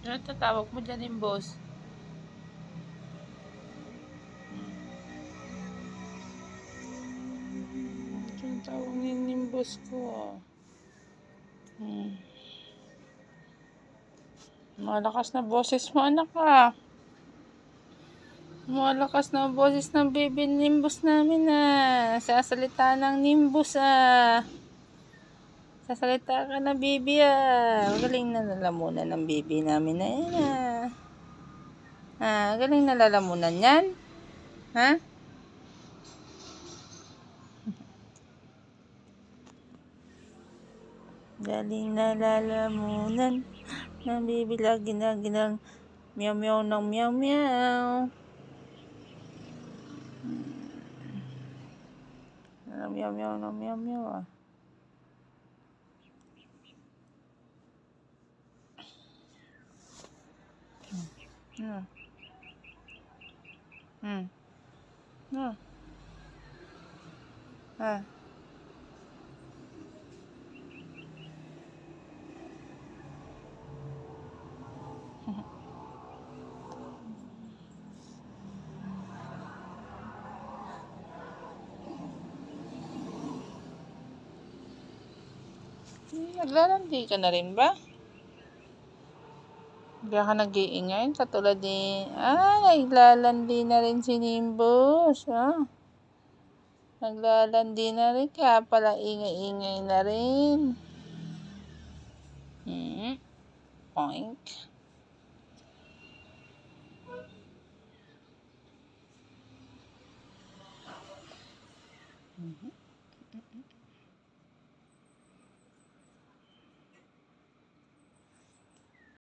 Ano tatawag mo dyan yung boss? Ito yung tawag yung boss ko. Malakas na boses mo, anak ah. Malakas na boses ng baby Nimbus namin ah. Sasalita ng Nimbus ah. Sasalita ka na baby ah. Magaling na lalamunan ng baby namin na yan ah. Galing na lalamunan yan. Ha? Galing na lalamunan ng baby, lagi ng meow meow ng meow meow. Meow meow ng meow meow ah. Naglalandi ka na rin ba? Kaya ka nag-iingay? Katulad ni... naglalandi na rin si Nimbus. Naglalandi na rin. Kaya pala ingay-ingay na rin. Poink.